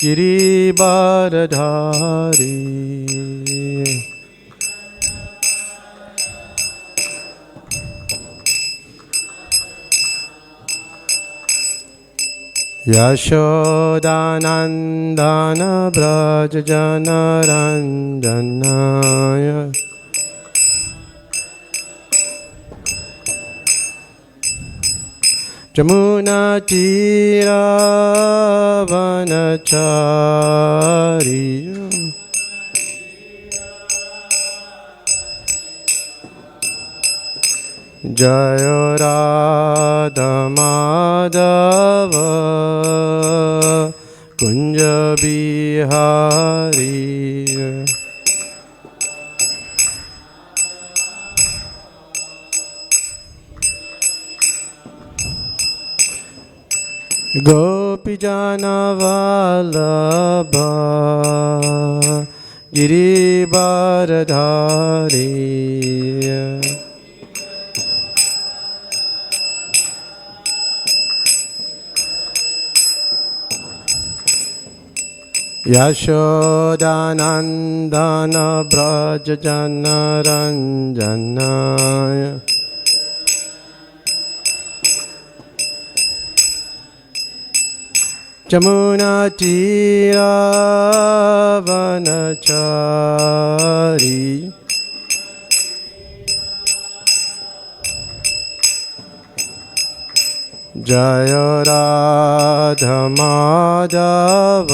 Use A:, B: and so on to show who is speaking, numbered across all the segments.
A: गिरिवारधारी Yashodanandan Vraj जनरञ्जनाय जमुनातीरावनचारी Jai Radha Madhav Kunj Bihari गोपीजन Vallabh गिरिवारधारी Yashodanandan Vraj जनरञ्जनाय जमुनातीरावनचारी Jai Radha Madhav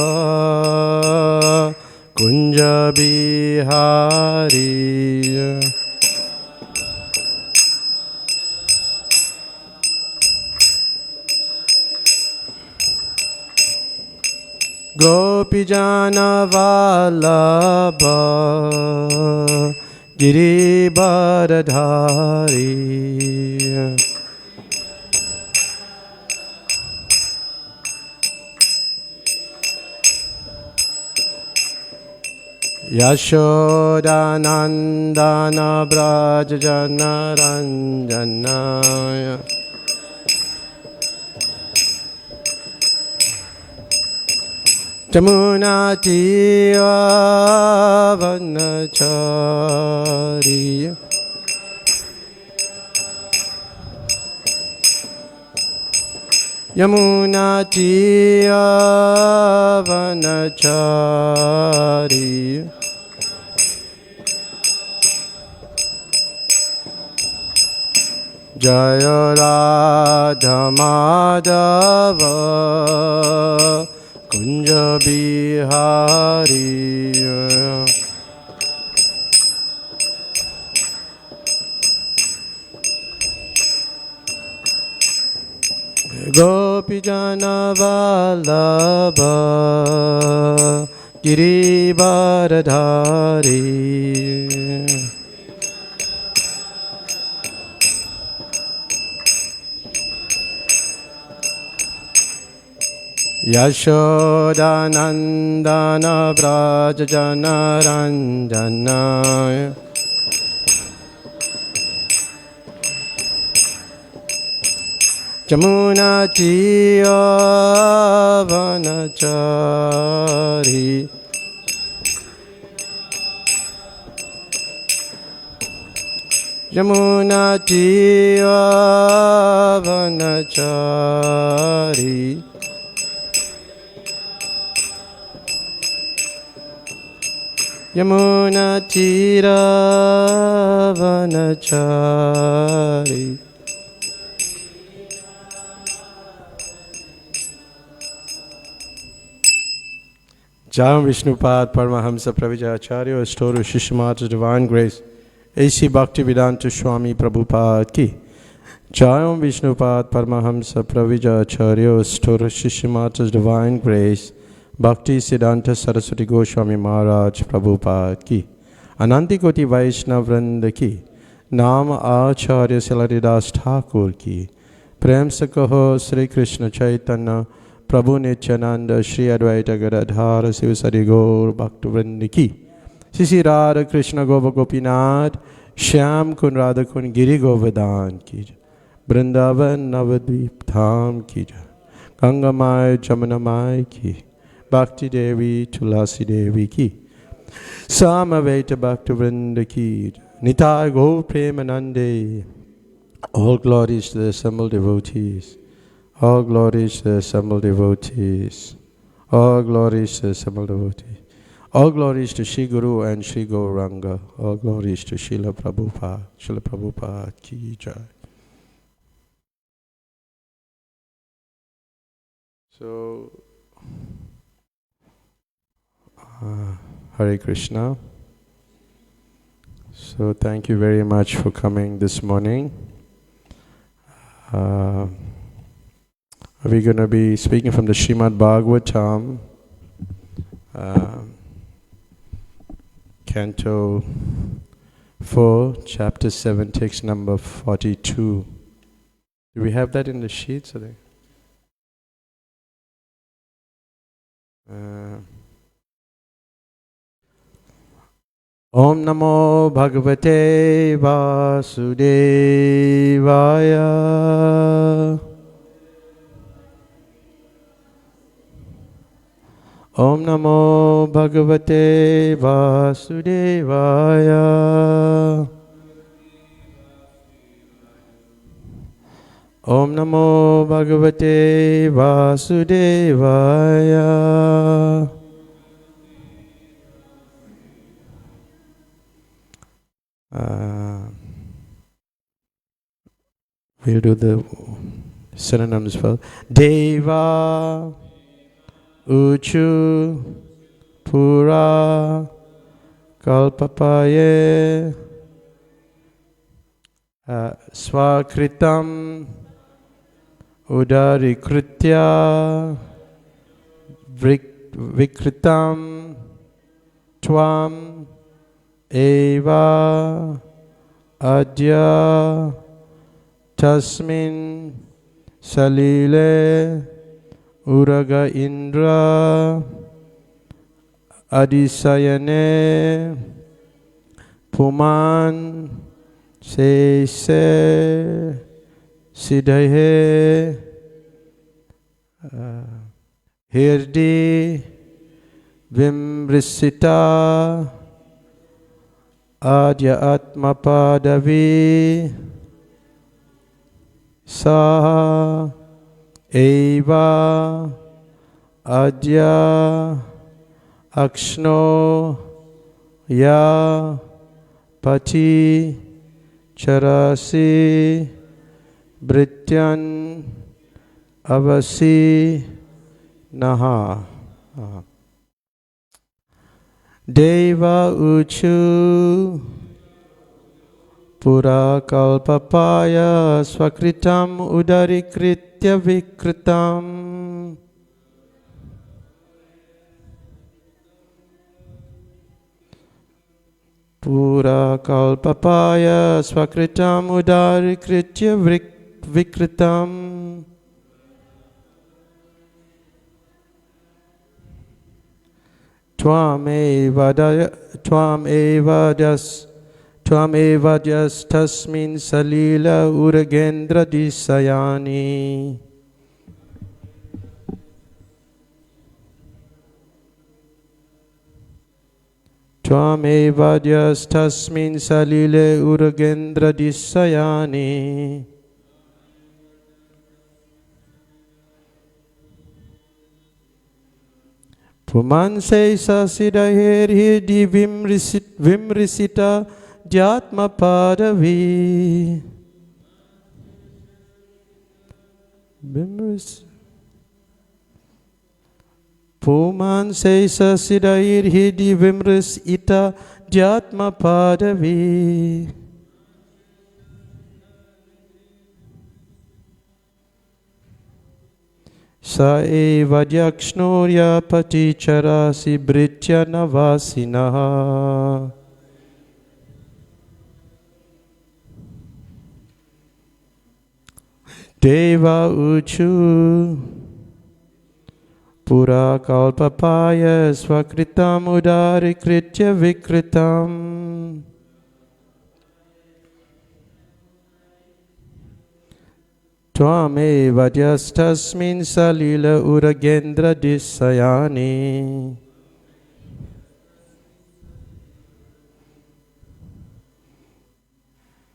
A: Kunj Bihari गोपीजन Vallabh गिरिवारधारी Yashodanandan Vraj जनरञ्जनाय जमुनातीरावनचारी यमुनातीरावनचारी Jai Radha Madhav Kunj Bihari गोपीजन Vallabh गिरिवारधारी Yashodanandan Vraj जनरञ्जनाय जमुनातीरावनचारी जमुनातीरावनचारी यमुनातीरावनचारी Jam Vishnupad Paramahamsa Pravijacharya Storu Shishmata Divine Grace A.C. Bhaktivedanta Swami Prabhupada Ki Jam Vishnupad Paramahamsa Pravijacharya Storu Shishmata Divine Grace Bhakti Siddhanta Saraswati Goswami Maharaj Prabhupada Ki Ananti Koti Vaishnav Vrinda Ki Nam Acharya Silaridas Thakur Ki Prem se kaho Sri Krishna Chaitanya Prabhu Nityananda Shri Advaita Gadadhara Sivasari Gaur Bhakta Vrinda Ki Sisi Radha Krishna Gova Gopinath Shyam Kun Radha Kun Giri Govardhan Ki Vrindavan Navadvip Dham Ki Gangamai Jamunamai ki, Bhakti Devi Tulasi Devi ki, Samaveta Bhakti Vrinda ki, Nitai Gaur Premanande. All glories to the assembled devotees. All glories to the assembled devotees. All glories to the assembled devotees. All glories to Shri Guru and Shri Gauranga. All glories to Srila Prabhupada. Srila Prabhupada ki jai. So, Hare Krishna. So thank you very much for coming this morning. We're going to be speaking from the Srimad Bhagavatam, Canto 4, Chapter 7, text number 42. Do we have that in the sheets? Om Namo Bhagavate Vasudevaya. Om Namo Bhagavate Vasudevaya. Om Namo Bhagavate Vasudevaya. We'll do the synonyms first. Deva Uchu Pura Kalpapaye Swakritam Udarikritya Vikritam Tvam Eva Adya Tasmin Salile Uraga Indra Adisayane Puman Se Siddhaye Hirdi Vimrisita Adya Atmapadavi Saha Eva Adya Akshno Ya Pati Charasi Brityan Avasi Naha. Deva Uchu Pura Kalpapaya Swakritam Udarikritya Vikritam. Pura Kalpapaya Swakritam Udarikritya Vikritam. Tvam eva jas tasmin salila uragendra disayani. Tvam eva jas tasmin salile uragendra disayani. Pumanse sasidahir hidi vimrisita Jatma Padavi. Puman Sesa Sidair Hidi Vimris Ita Jatma Padavi. Sa eva Jakshnorya Paticharasi Britya Navasinaha. Deva Uchu Pura Kalpapaya Swakritam Udarikritya Vikritam. Tvameva Vyastasmin Salila Uragendra Disayani.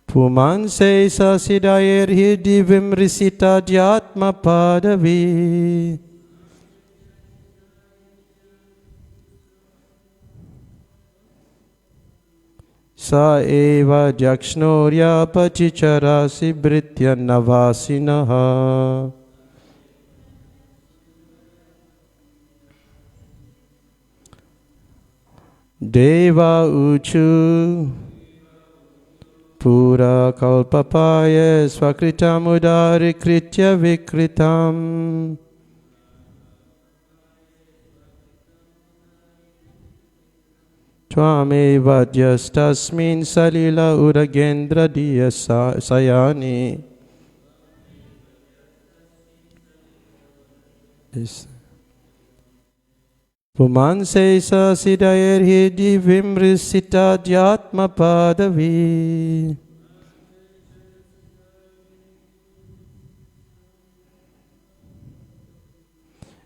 A: Pumanse Sasidayir Hidi Vimrisita Dhyatma Padavi. Sa eva Jakshnorya Pachicharasi Britya Navasinaha. Deva Uchu Pura Kalpapaya Swakritam Udari Kritya Vikritam. Tvameva Vyastasmin Salila Uragendra Diya Sayani. Pumanse Sasidayir Hidi Vimrisita Dhyatma Padavi.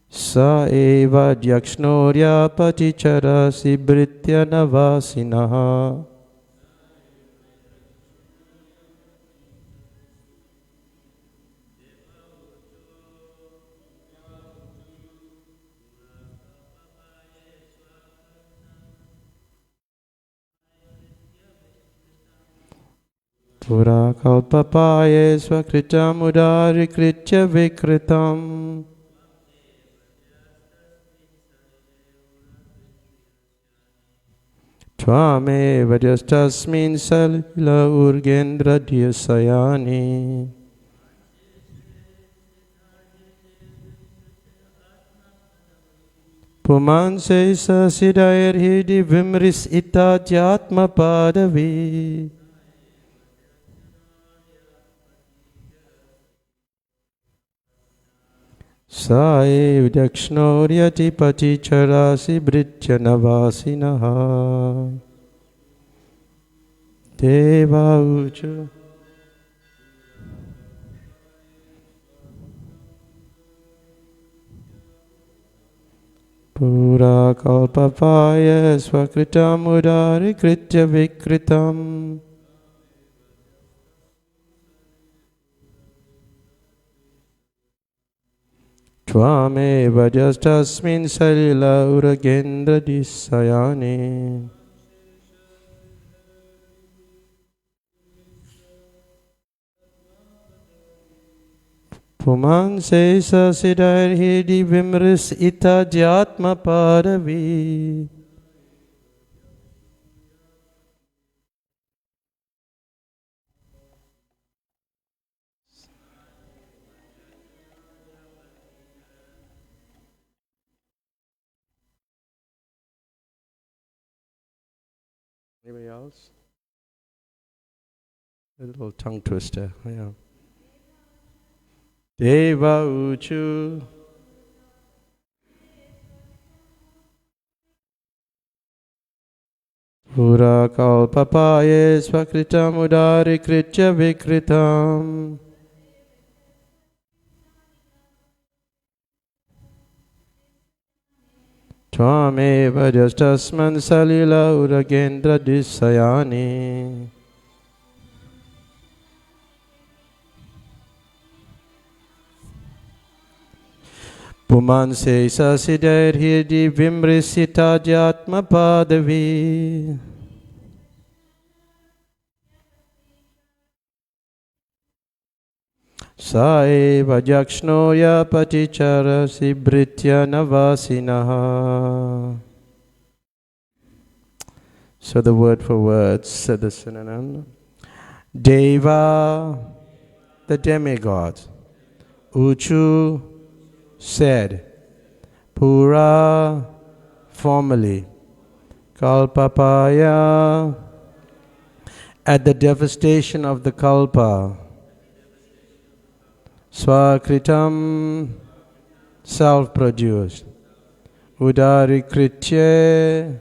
A: Sa eva Jakshnorya Paticharasi Britya Navasinaha. Pura kalpapaye swakritam udari kritya vikritam. Tvameva Vyastasmin Salila Urgendra Dyasayani. Pumanse Sasidayir Hidi Vimris Ita Dhyatma Padavi. Sae Dakshnoryati Paticharasi Britya Navasinaha. Deva Uchu Pura Kalpapaya Swakritam Udari Kritya Vikritam. Tvameva Vyastasmin Salila Uragendra Disayani. Pumanse Sasidayir Hidi Vimris Ita Dhyatma Padavi. Anybody else? A little tongue twister, yeah. Deva Uchu Pura Kalpapaye Swakritam Udari Kritya Vikritam. Tvameva Vyastasmin Salila Uragendra Disayani. Pumanse Sasidayir Hidi Vimrisita Dhyatma Padavi. Saeva Jakshnoya Paticharasi Britya Navasinaha. So the word for word, said the synonym. Deva, the demigod. Uchu, said. Pura, formerly. Kalpapaya, at the devastation of the kalpa. Swakritam, self-produced. Udarikritya,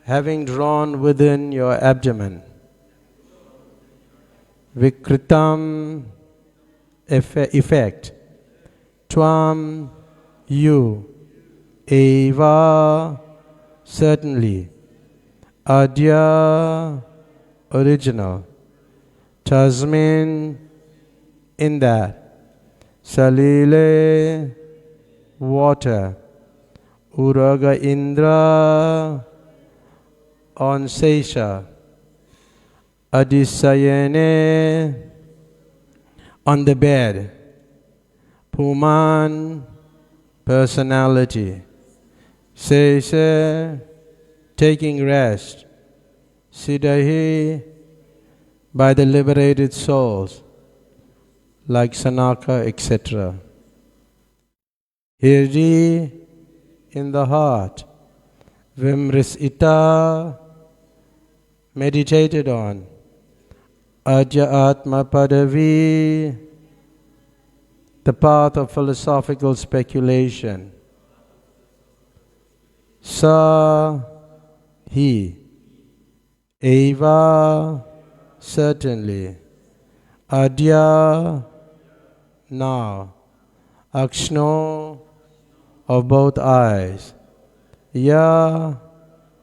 A: having drawn within your abdomen. Vikritam, effect. Tvam, you, eva, certainly, adya, original, tasmin, in that, salile, water, uraga indra, on sesha, adisayene, on the bed, puman, personality, sesha, taking rest, siddhahi, by the liberated souls, like Sanaka, etc. Hirdi, in the heart, vimrisita, meditated on, Ajya Atma Padavi, the path of philosophical speculation. Sa, he, eva, certainly, adya, now, akshno, of both eyes, ya,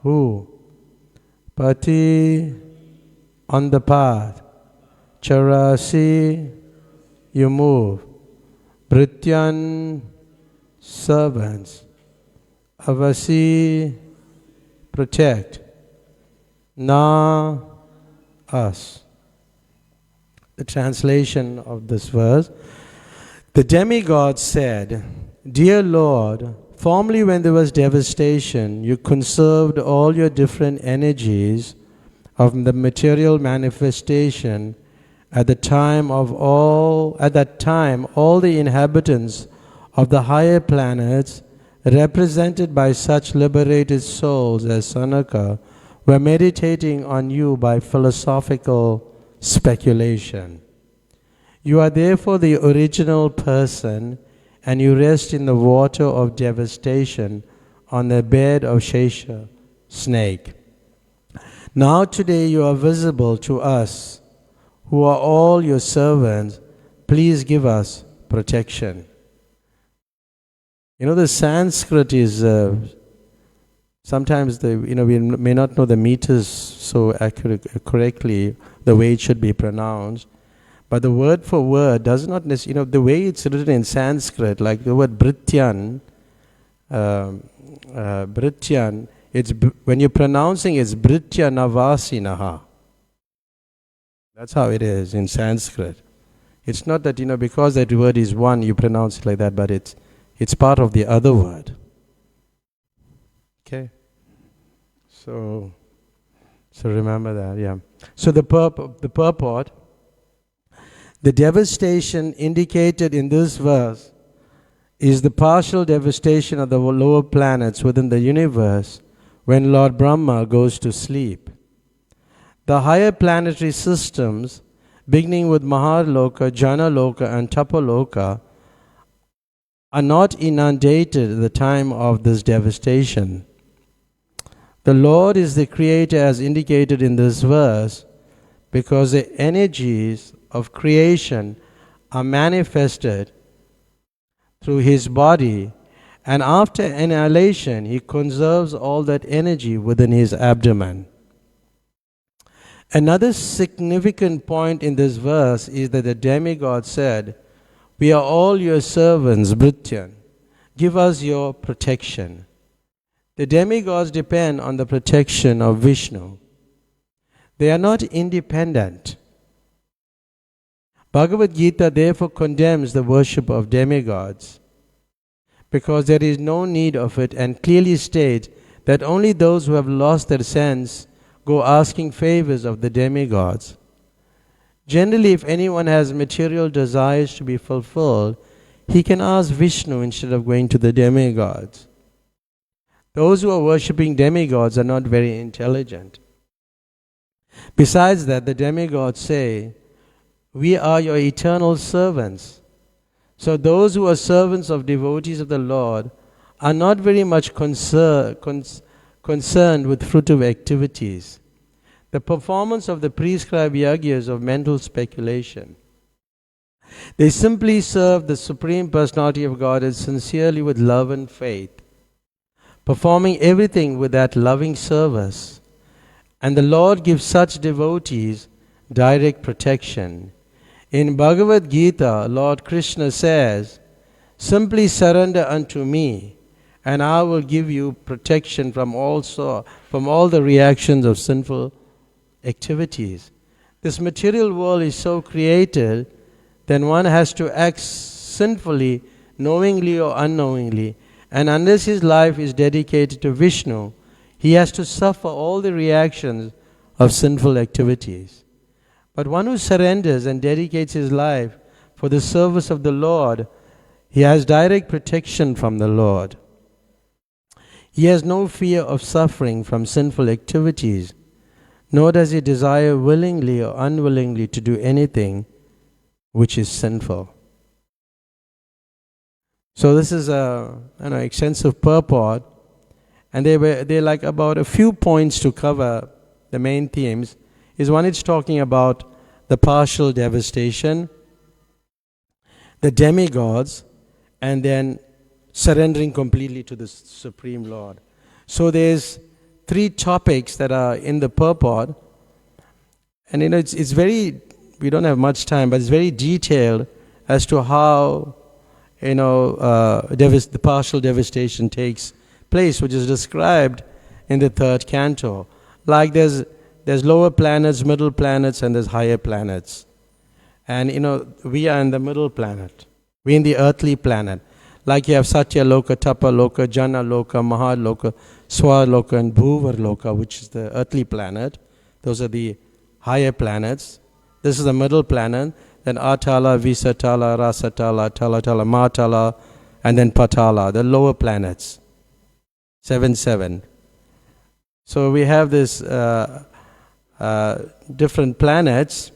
A: who, pati, on the path, charasi, you move, brityan, servants, avasi, protect, na, us. The translation of this verse: the demigod said, Dear Lord, formerly when there was devastation, you conserved all your different energies of the material manifestation. At that time, all the inhabitants of the higher planets, represented by such liberated souls as Sanaka, were meditating on you by philosophical speculation. You are therefore the original person, and you rest in the water of devastation on the bed of Shesha, snake. Now today you are visible to us, who are all your servants. Please give us protection. You know, the Sanskrit is, sometimes we may not know the meters so correctly, the way it should be pronounced. But the word for word does not necessarily, the way it's written in Sanskrit, like the word Brityan, it's, when you're pronouncing it's Britya Navasinaha. That's how it is in Sanskrit. It's not that, because that word is one, you pronounce it like that, but it's part of the other word. Okay? So remember that, yeah. So the purport, the devastation indicated in this verse is the partial devastation of the lower planets within the universe when Lord Brahma goes to sleep. The higher planetary systems, beginning with Maharloka, Janaloka and Tapaloka, are not inundated at the time of this devastation. The Lord is the creator as indicated in this verse because the energies of creation are manifested through his body, and after annihilation he conserves all that energy within his abdomen. Another significant point in this verse is that the demigod said, we are all your servants, Brityan. Give us your protection. The demigods depend on the protection of Vishnu. They are not independent. Bhagavad Gita therefore condemns the worship of demigods because there is no need of it, and clearly states that only those who have lost their sense go asking favors of the demigods. Generally, if anyone has material desires to be fulfilled, he can ask Vishnu instead of going to the demigods. Those who are worshipping demigods are not very intelligent. Besides that, the demigods say, we are your eternal servants. So those who are servants of devotees of the Lord are not very much concerned with fruitive activities, the performance of the prescribed yagyas of mental speculation. They simply serve the Supreme Personality of Godhead sincerely with love and faith, performing everything with that loving service. And the Lord gives such devotees direct protection. In Bhagavad Gita, Lord Krishna says, "Simply surrender unto me, and I will give you protection from all the reactions of sinful activities." This material world is so created, then one has to act sinfully, knowingly or unknowingly. And unless his life is dedicated to Vishnu, he has to suffer all the reactions of sinful activities. But one who surrenders and dedicates his life for the service of the Lord, he has direct protection from the Lord. He has no fear of suffering from sinful activities, nor does he desire willingly or unwillingly to do anything which is sinful. So this is an extensive purport, and they're like about a few points to cover. The main themes is one, it's talking about the partial devastation, the demigods, and then surrendering completely to the Supreme Lord. So there's 3 topics that are in the purport, and it's very, we don't have much time, but it's very detailed as to how the partial devastation takes place, which is described in the 3rd canto. Like there's lower planets, middle planets, and there's higher planets. And we are in the middle planet. We're in the earthly planet. Like you have Satya Loka, Tapa Loka, Jana Loka, Mahaloka, Swaloka, and Bhuvar Loka, which is the earthly planet. Those are the higher planets. This is the middle planet. Then Atala, Visatala, Rasatala, Talatala, Matala, and then Patala, the lower planets. 7. So we have this different planets,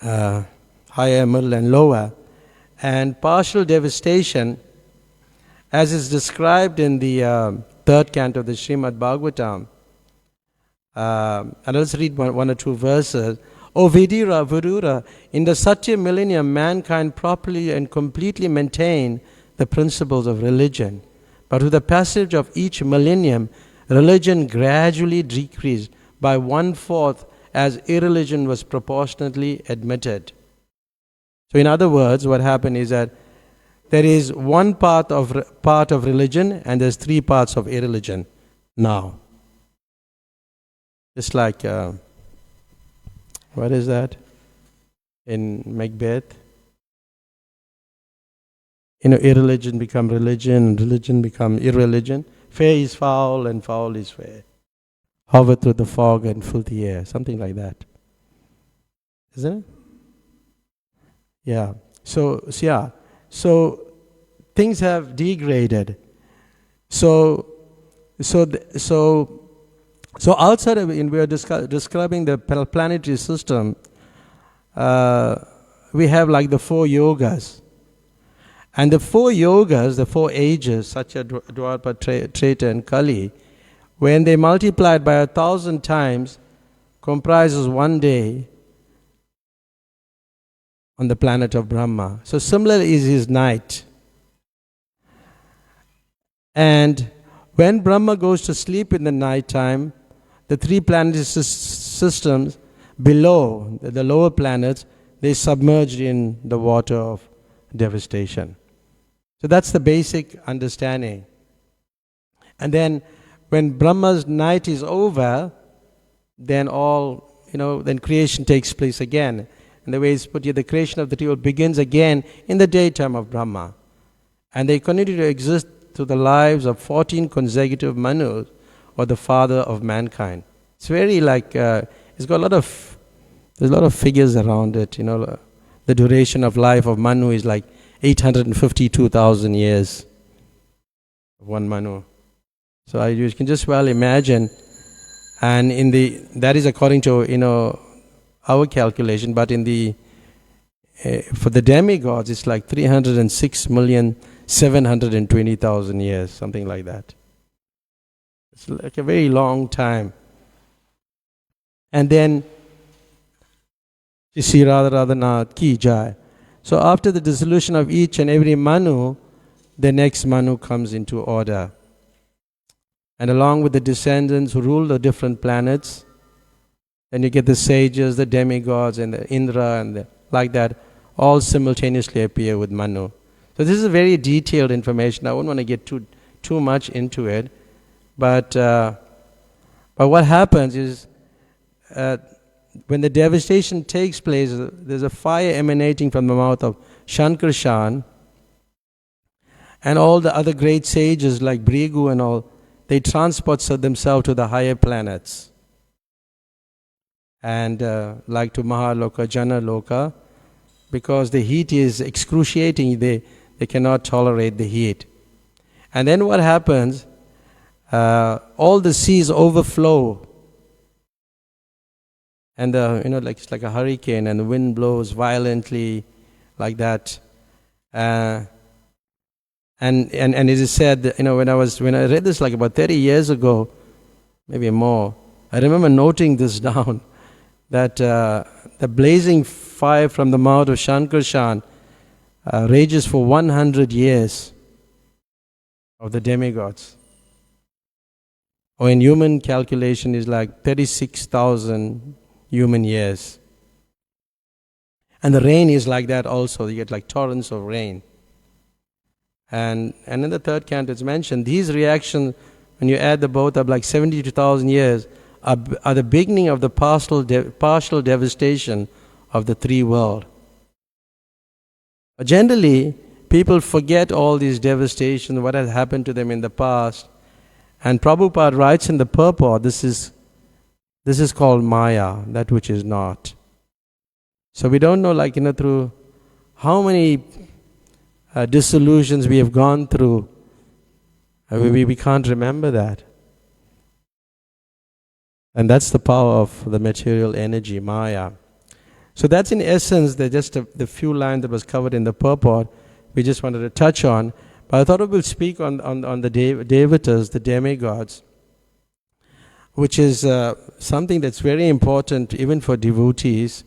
A: higher, middle, and lower. And partial devastation, as is described in the 3rd canto of the Srimad Bhagavatam. And let's read one or two verses. O Vidira, Virura, in the Satya millennium, mankind properly and completely maintain the principles of religion. But with the passage of each millennium, religion gradually decreased by 1/4 as irreligion was proportionately admitted. So in other words, what happened is that there is one part of religion and there's 3 parts of irreligion now. Just like, what is that? In Macbeth? Irreligion become religion, and religion become irreligion. Fair is foul and foul is fair. Hover through the fog and fill the air. Something like that. Isn't it? Yeah. So things have degraded. So outside of we are describing the planetary system. We have like the 4 yogas. And the 4 yogas, the 4 ages, Satya, Dwapara, Treta, and Kali, when they multiplied by 1,000 times, comprises 1 day on the planet of Brahma. So similarly is his night. And when Brahma goes to sleep in the night time, the 3 planetary systems below, the lower planets, they submerged in the water of devastation. So that's the basic understanding. And then when Brahma's night is over, then then creation takes place again. And the way it's put here, the creation of the tree begins again in the daytime of Brahma. And they continue to exist through the lives of 14 consecutive Manus, or the father of mankind. It's very like, it's got there's a lot of figures around it. The duration of life of Manu is like 852,000 years. One Manu. So you can just well imagine, and that is according to our calculation, but for the demigods it's like 306,720,000 years, something like that. It's like a very long time. And then Shri Raghunath ki jai. So after the dissolution of each and every Manu, the next Manu comes into order. And along with the descendants who rule the different planets, then you get the sages, the demigods, and the Indra, and like that, all simultaneously appear with Manu. So this is very detailed information. I wouldn't want to get too much into it. But what happens is, when the devastation takes place, there's a fire emanating from the mouth of Shankarshan, and all the other great sages like Brigu and all, they transport themselves to the higher planets. And like to Mahaloka, Janaloka, because the heat is excruciating, they cannot tolerate the heat. And then what happens, all the seas overflow. And like it's like a hurricane, and the wind blows violently, like that. And it is said that, when I read this like about 30 years ago, maybe more, I remember noting this down, that the blazing fire from the mouth of Shankarshan rages for 100 years of the demigods. Or in human calculation is like 36,000 human years. And the rain is like that also. You get like torrents of rain. And in the third canto it's mentioned, these reactions, when you add the both up, like 72,000 years, are the beginning of the partial devastation of the three world. Generally, people forget all these devastations, what has happened to them in the past. And Prabhupada writes in the purport, this is called Maya, that which is not. So we don't know, through how many disillusions we have gone through. We can't remember that. And that's the power of the material energy, Maya. So that's in essence the few lines that was covered in the purport we just wanted to touch on. But I thought we will speak on the devatas, the demigods, which is something that's very important even for devotees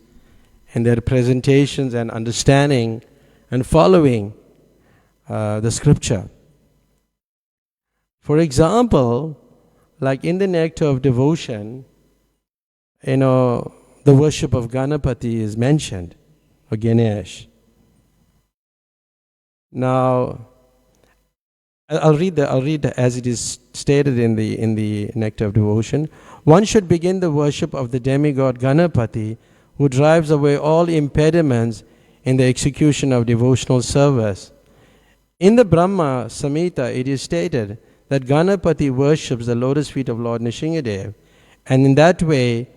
A: in their presentations and understanding and following the scripture. For example, like in the nectar of devotion, the worship of Ganapati is mentioned, or Ganesh. Now, I'll read as it is stated in the nectar of devotion. One should begin the worship of the demigod Ganapati, who drives away all impediments in the execution of devotional service. In the Brahma Samhita, it is stated that Ganapati worships the lotus feet of Lord Nrsimhadev, and in that way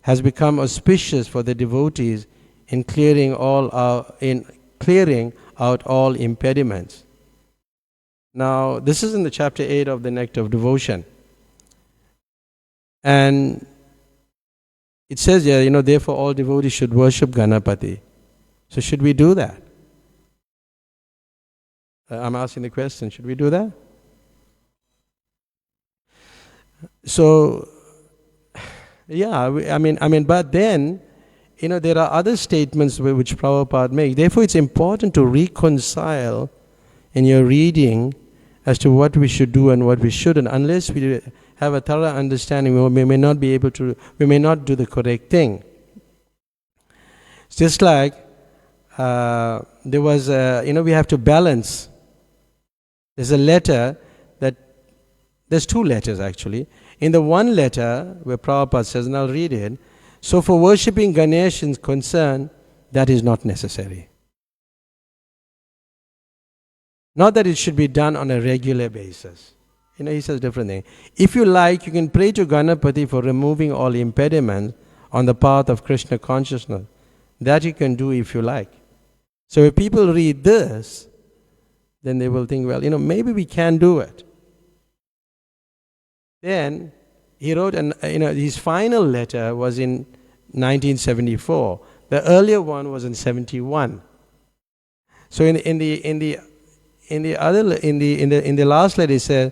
A: has become auspicious for the devotees in clearing out all impediments. Now, this is in the chapter 8 of the Nectar of Devotion. And it says here, therefore all devotees should worship Ganapati. So should we do that? I'm asking the question, should we do that? So, yeah, but then, there are other statements which Prabhupada makes. Therefore, it's important to reconcile in your reading as to what we should do and what we shouldn't. Unless we have a thorough understanding, we may not do the correct thing. It's just like there was, we have to balance. There's a letter there's two letters actually. In the one letter, where Prabhupada says, and I'll read it, so for worshipping Ganesh is concerned, that is not necessary. Not that it should be done on a regular basis. He says different thing. If you like, you can pray to Ganapati for removing all impediments on the path of Krishna consciousness. That you can do if you like. So if people read this, then they will think, well, maybe we can do it. Then he wrote, his final letter was in 1974. The earlier one was in 71. So in the last letter he said,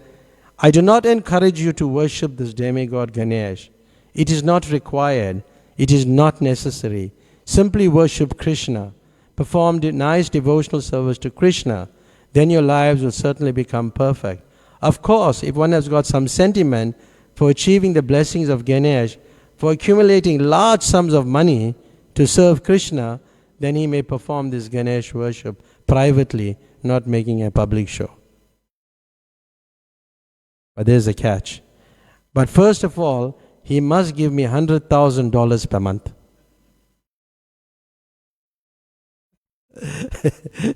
A: I do not encourage you to worship this demigod Ganesh. It is not required. It is not necessary. Simply worship Krishna. Perform nice devotional service to Krishna. Then your lives will certainly become perfect. Of course, if one has got some sentiment for achieving the blessings of Ganesh, for accumulating large sums of money to serve Krishna, then he may perform this Ganesh worship privately, not making a public show. But there's a catch. But first of all, he must give me $100,000 per month.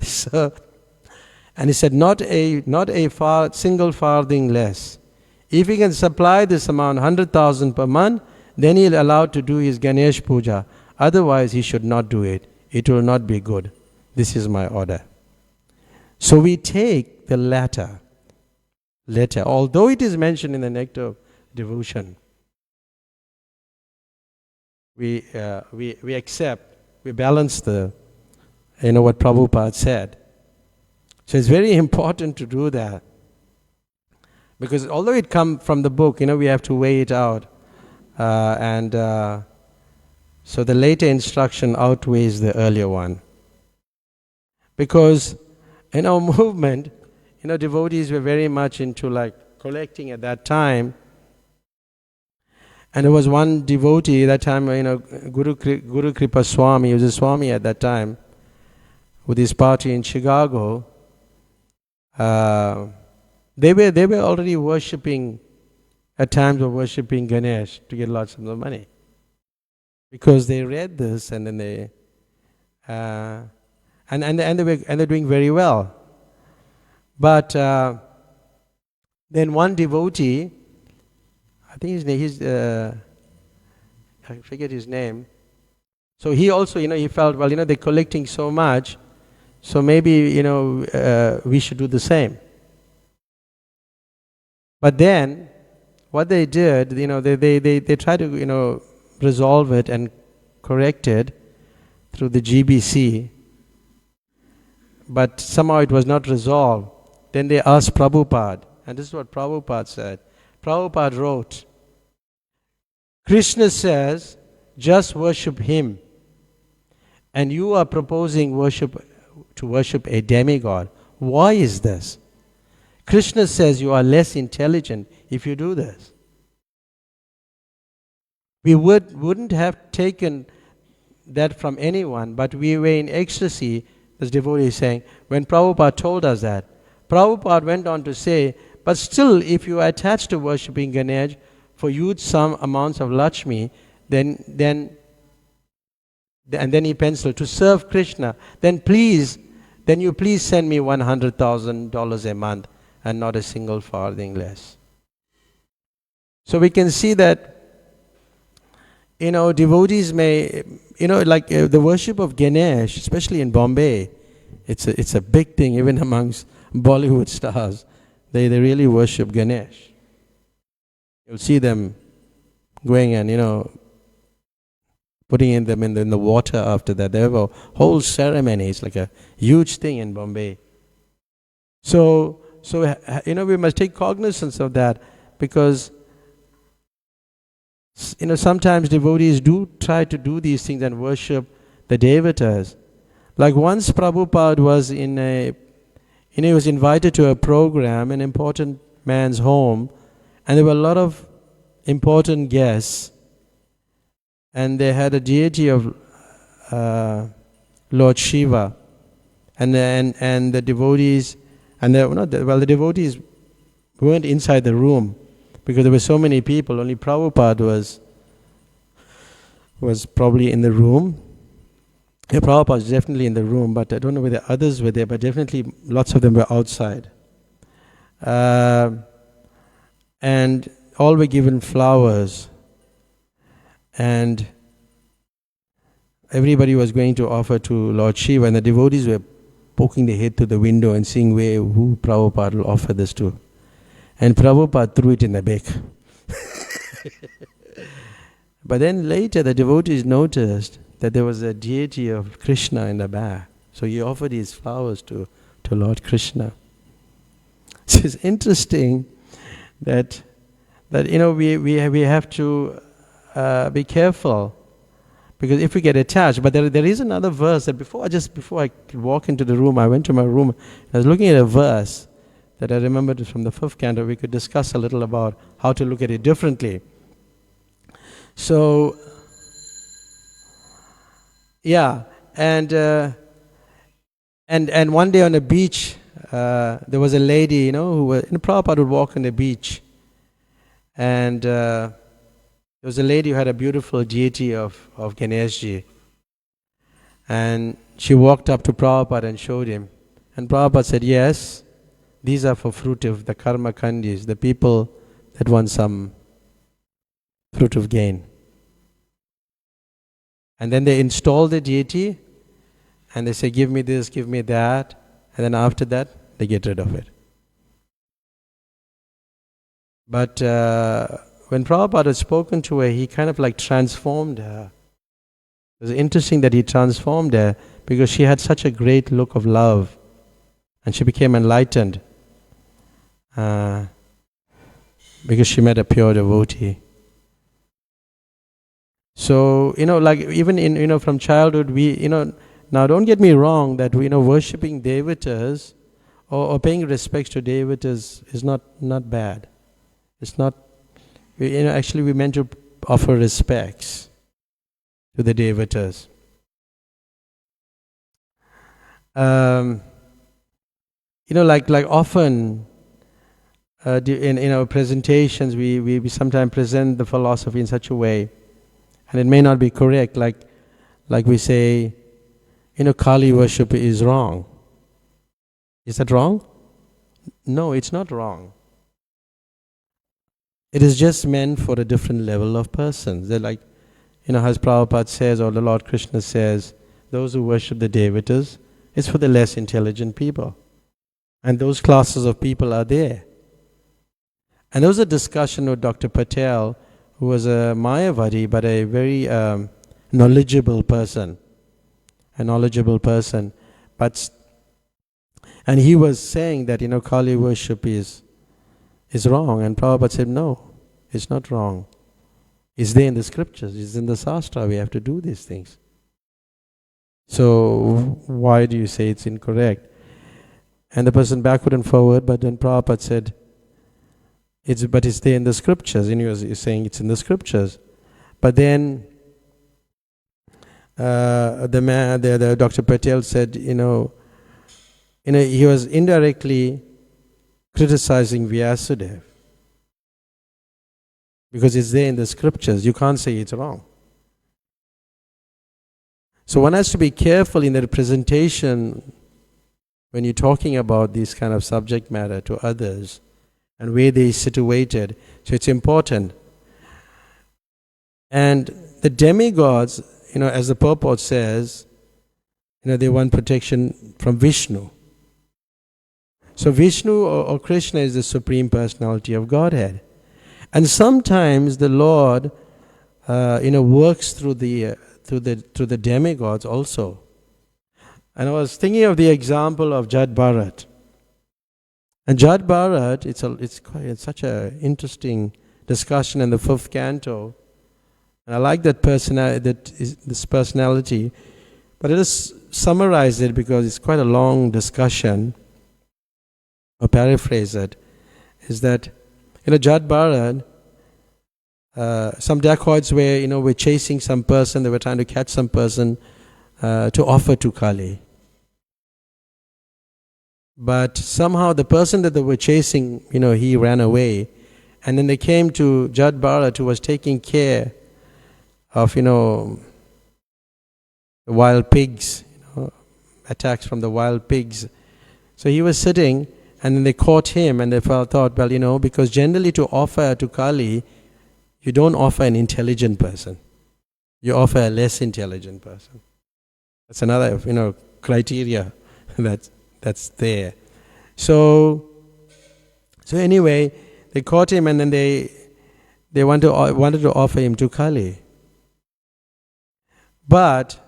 A: So, and he said, not a single farthing less. If he can supply this amount, 100,000 per month, then he'll allow to do his Ganesh puja. Otherwise, he should not do it. It will not be good. This is my order. So we take the latter, although it is mentioned in the Nectar of Devotion. We accept, we balance what Prabhupada said. So it's very important to do that. Because although it comes from the book, we have to weigh it out. So the later instruction outweighs the earlier one. Because in our movement, devotees were very much into collecting at that time. And there was one devotee that time, Guru Kripa Swami, he was a Swami at that time, with his party in Chicago. They were already worshipping, at times of worshipping Ganesh to get lots of money. Because they read this and then they they're doing very well. But then one devotee, I think I forget his name. So he also, he felt, well, they're collecting so much, so maybe, we should do the same. But then, what they did, they tried to, resolve it and correct it through the GBC. But somehow it was not resolved. Then they asked Prabhupada, and this is what Prabhupada said. Prabhupada wrote, Krishna says, just worship him. And you are proposing to worship a demigod. Why is this? Krishna says you are less intelligent if you do this. We wouldn't have taken that from anyone, but we were in ecstasy, this devotee is saying, when Prabhupada told us that. Prabhupada went on to say, but still, if you are attached to worshipping Ganesh for huge some amounts of Lakshmi, then he penciled, to serve Krishna, then you please send me $100,000 a month and not a single farthing less. So we can see that, devotees may, the worship of Ganesh, especially in Bombay, it's a big thing, even amongst Bollywood stars. They really worship Ganesh. You'll see them going and, putting them in the water after that. They have a whole ceremony. It's like a huge thing in Bombay. So we must take cognizance of that, because sometimes devotees do try to do these things and worship the devatas. Like once Prabhupada was he was invited to a program, an important man's home, and there were a lot of important guests, and they had a deity of Lord Shiva, and the devotees, the devotees weren't inside the room because there were so many people. Only Prabhupada was probably in the room. Yeah, Prabhupada was definitely in the room, but I don't know whether others were there, but definitely lots of them were outside. And all were given flowers, and everybody was going to offer to Lord Shiva, and the devotees were poking their head through the window and seeing who Prabhupada will offer this to. And Prabhupada threw it in the back. But then later the devotees noticed that there was a deity of Krishna in the back. So he offered his flowers to Lord Krishna. So it's interesting that we have to be careful, Because if we get attached, but there is another verse that before I could walk into the room, I went to my room. I was looking at a verse that I remembered from the 5th canto. We could discuss a little about how to look at it differently. So, yeah, and one day on the beach, there was a lady, who was, Prabhupada would walk on the beach, and there was a lady who had a beautiful deity of Ganeshji, and she walked up to Prabhupada and showed him, and Prabhupada said, yes, these are for fruit of the karma kandis, the people that want some fruit of gain. And then they install the deity, and they say, give me this, give me that, and then after that, they get rid of it. But when Prabhupada had spoken to her, he kind of like transformed her. It was interesting that he transformed her because she had such a great look of love, and she became enlightened because she met a pure devotee. So, like even in, from childhood, we, now don't get me wrong that, worshipping devatas or paying respects to devatas is not bad. It's not, actually we meant to offer respects to the devatas. Like often in our presentations, we sometimes present the philosophy in such a way, and it may not be correct, like we say, Kali worship is wrong. Is that wrong? No, it's not wrong. It is just meant for a different level of persons. They're like, as Prabhupada says, or the Lord Krishna says, those who worship the devatas, it's for the less intelligent people. And those classes of people are there. And there was a discussion with Dr. Patel, who was a Mayavadi, but a very knowledgeable person. And he was saying that, Kali worship is wrong. And Prabhupada said, no, it's not wrong. It's there in the scriptures, it's in the Shastra, we have to do these things. So why do you say it's incorrect? And the person backward and forward, but then Prabhupada said, it's there in the scriptures. And he was saying it's in the scriptures. But then the Dr. Patel said, he was indirectly criticizing Vyasadeva. Because it's there in the scriptures. You can't say it's wrong. So one has to be careful in the presentation when you're talking about this kind of subject matter to others and where they're situated. So it's important. And the demigods, as the purport says, they want protection from Vishnu. So Vishnu or Krishna is the Supreme Personality of Godhead. And sometimes the Lord, works through the demigods also. And I was thinking of the example of Jad Bharat. And Jad Bharat, it's such an interesting discussion in the 5th canto. And I like that this personality. But I just summarize it because it's quite a long discussion, or paraphrase it, is that, Jad Bharat, some dacoits were chasing some person, they were trying to catch some person to offer to Kali. But somehow the person that they were chasing, he ran away. And then they came to Jad Bharat, who was taking care of, the wild pigs, attacks from the wild pigs. So he was sitting, and then they caught him, and they thought, well, because generally to offer to Kali, you don't offer an intelligent person. You offer a less intelligent person. That's another, criteria that's there. So anyway, they caught him, and then they wanted to offer him to Kali. But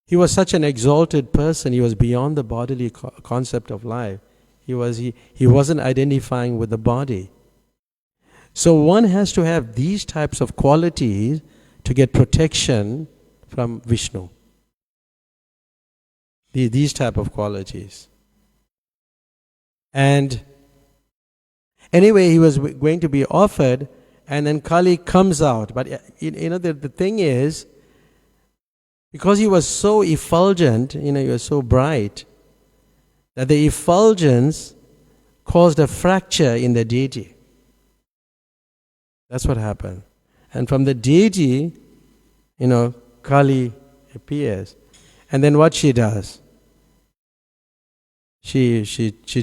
A: he was such an exalted person. He was beyond the bodily concept of life. He wasn't identifying with the body. So one has to have these types of qualities to get protection from Vishnu. These type of qualities. And anyway, he was going to be offered, and then Kali comes out. But the thing is, because he was so effulgent, he was so bright, that the effulgence caused a fracture in the deity. That's what happened. And from the deity, Kali appears. And then what she does? She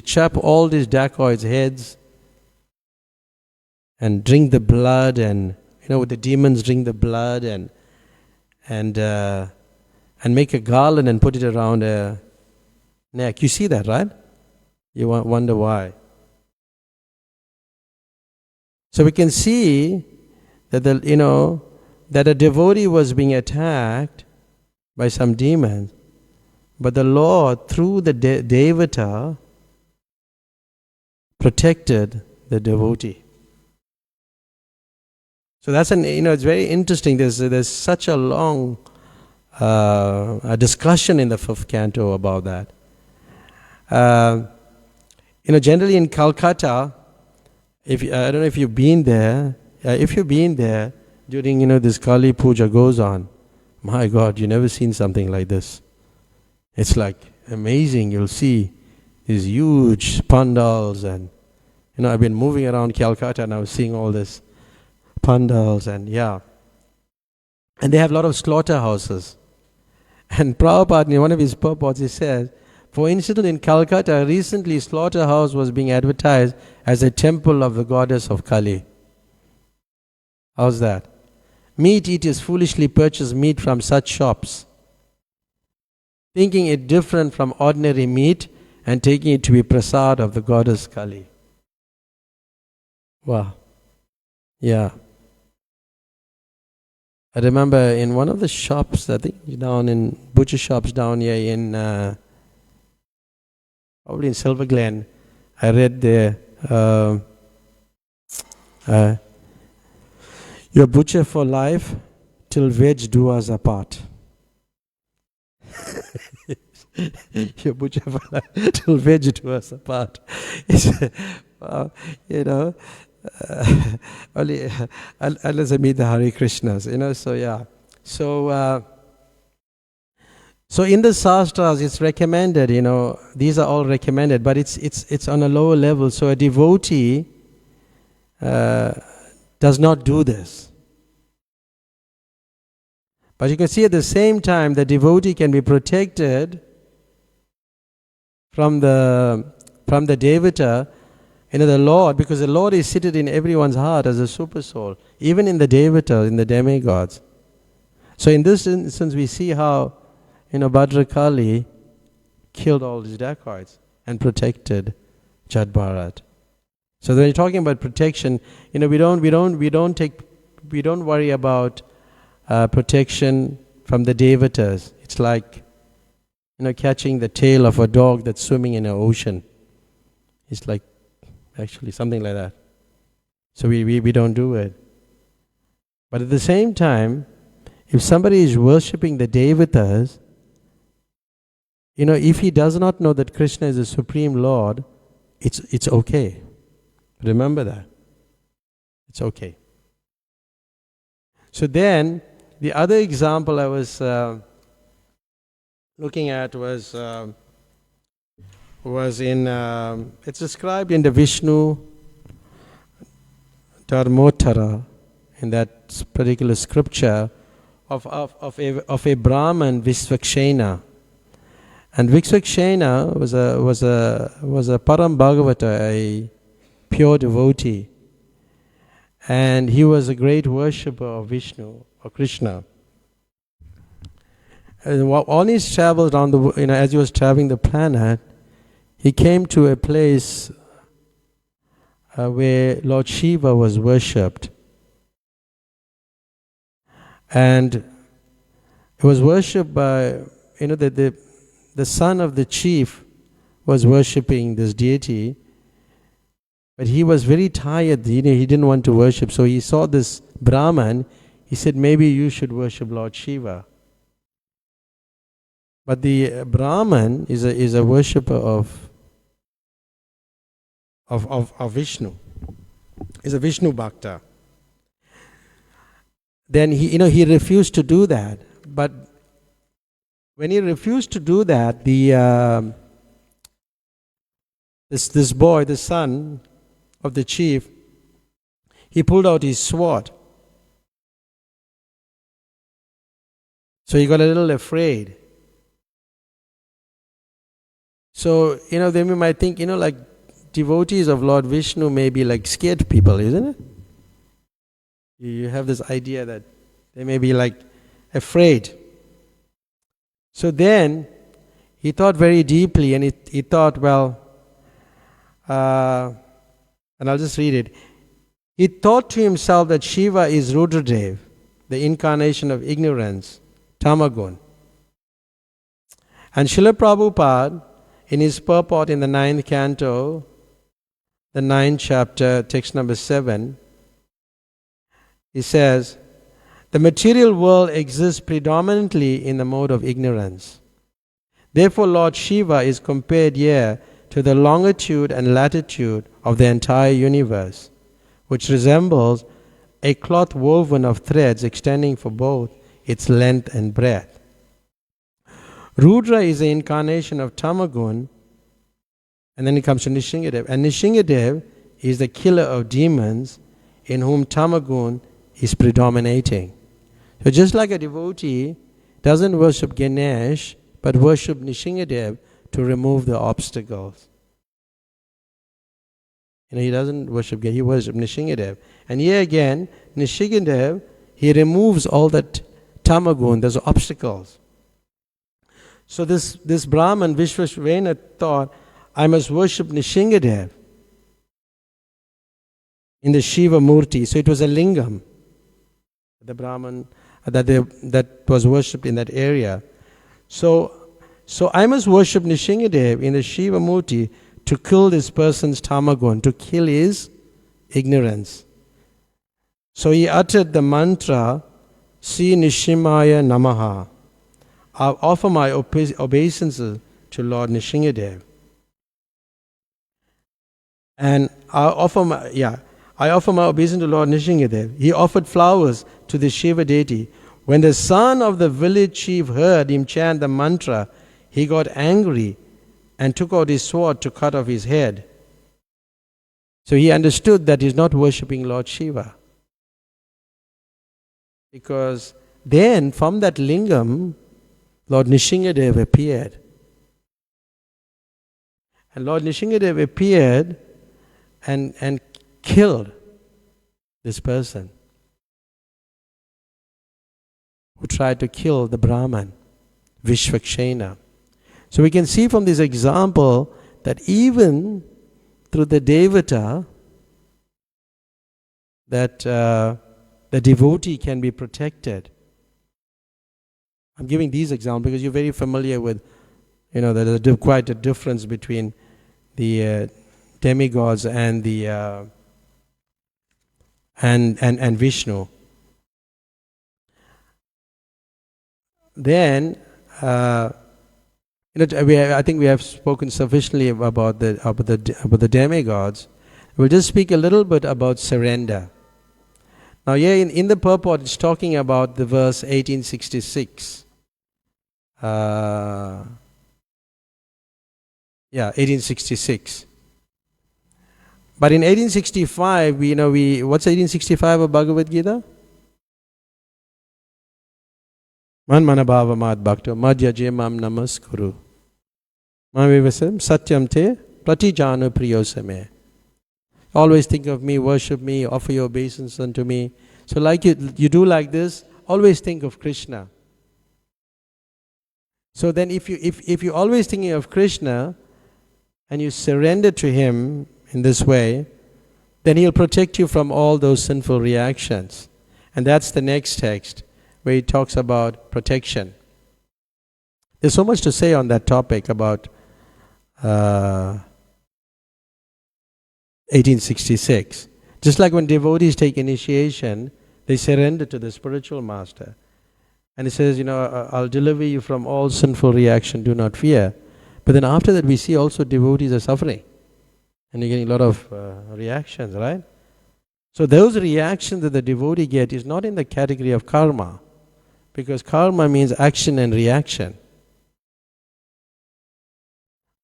A: chop all these dacoits' heads and drink the blood, and the demons drink the blood and make a garland and put it around her neck. You see that, right? You wonder why. So we can see that that a devotee was being attacked by some demons, but the Lord, through the Devata, protected the devotee. So that's it's very interesting. There's such a long discussion in the 5th canto about that. Generally in Calcutta, I don't know if you've been there. If you've been there during this Kali Puja goes on, my God, you've never seen something like this. It's like amazing. You'll see these huge pandals, and I've been moving around Calcutta and I was seeing all this pandals, and they have a lot of slaughterhouses. And Prabhupada, in one of his purports, he says, for instance, in Calcutta, recently slaughterhouse was being advertised as a temple of the goddess of Kali. How's that? Meat eaters foolishly purchase meat from such shops, thinking it different from ordinary meat and taking it to be prasad of the goddess Kali. Wow. Yeah. I remember in one of the shops, I think down in butcher shops down here in probably in Silver Glen, I read there, you're butcher for life till veg do us apart. You're butcher for life till veg do us apart. Only unless I meet the Hare Krishnas, so yeah. So in the Sastras, it's recommended, these are all recommended, but it's on a lower level. So a devotee does not do this. But you can see at the same time, the devotee can be protected from the Devata, the Lord, because the Lord is seated in everyone's heart as a super soul, even in the Devata, in the demigods. So in this instance, we see how Bhadrakali killed all these dacoits and protected Jad Bharat. So when you're talking about protection, we don't worry about protection from the devatas. It's like catching the tail of a dog that's swimming in an ocean. It's like actually something like that. So we don't do it. But at the same time, if somebody is worshipping the devatas, if he does not know that Krishna is the Supreme Lord, it's okay. Remember that. It's okay. So then, the other example I was looking at was in, it's described in the Vishnu Dharmottara, in that particular scripture, of a Brahman, Visvakshena. And Visvakshena was a Param Bhagavata, a pure devotee. And he was a great worshipper of Vishnu, or Krishna. And on his travels around as he was traveling the planet, he came to a place where Lord Shiva was worshipped. And it was worshipped by, the son of the chief was worshipping this deity, but he was very tired. He didn't want to worship, so he saw this Brahman. He said, maybe you should worship Lord Shiva. But the Brahman is a worshipper of Vishnu. Is a Vishnu Bhakta. Then he refused to do that. But when he refused to do that, this boy, the son of the chief, he pulled out his sword. So he got a little afraid. So, then we might think, like devotees of Lord Vishnu may be like scared people, isn't it? You have this idea that they may be like afraid. So then he thought very deeply, and he thought, well, and I'll just read it. He thought to himself that Shiva is Rudradev, the incarnation of ignorance, Tamagun. And Srila Prabhupada, in his purport in the 9th canto, the 9th chapter, text number 7, he says, the material world exists predominantly in the mode of ignorance. Therefore, Lord Shiva is compared here to the longitude and latitude of the entire universe, which resembles a cloth woven of threads extending for both its length and breadth. Rudra is the incarnation of Tamagun, and then it comes to Nishingadev. And Nishingadev is the killer of demons in whom Tamagun is predominating. So just like a devotee doesn't worship Ganesh, but worship Nishingadev to remove the obstacles. He doesn't worship Ganesh, he worships Nishingadev. And here again, Nishingadev, he removes all that Tamagun, those obstacles. So this Brahman, Vishvashvena, thought, I must worship Nishingadev in the Shiva Murti. So it was a lingam, the Brahman that was worshipped in that area. So I must worship Nishingadev in the Shiva Murti to kill this person's Tamagun, to kill his ignorance. So he uttered the mantra, Sri Nishimaya Namaha. I offer my obeisances to Lord Nishingadev. And I offer my obeisance to Lord Nishingadev. He offered flowers to the Shiva deity. When the son of the village chief heard him chant the mantra, he got angry and took out his sword to cut off his head. So he understood that he's not worshipping Lord Shiva. Because then from that lingam, Lord Nishingadev appeared. And Lord Nishingadev appeared and killed this person who tried to kill the Brahman, Vishvakshena. So we can see from this example that even through the Devata, that the devotee can be protected. I'm giving these examples because you're very familiar with, there's quite a difference between the demigods and the and Vishnu. Then, I think we have spoken sufficiently about the demigods. We'll just speak a little bit about surrender. Now, here in the purport, it's talking about the verse 1866. 1866. But in 1865, what's 1865 of Bhagavad Gita? Man manabhava mad bhakto madhyaje mam namaskuru. Mamevasam satyam te pratijano priyosame. Always think of me, worship me, offer your obeisance unto me. So like you do like this, always think of Krishna. So then if you're always thinking of Krishna and you surrender to him in this way, then he'll protect you from all those sinful reactions. And that's the next text where he talks about protection. There's so much to say on that topic about 1866. Just like when devotees take initiation, they surrender to the spiritual master. And it says, I'll deliver you from all sinful reaction, do not fear. But then after that we see also devotees are suffering. And you're getting a lot of reactions, right? So those reactions that the devotee get is not in the category of karma. Because karma means action and reaction.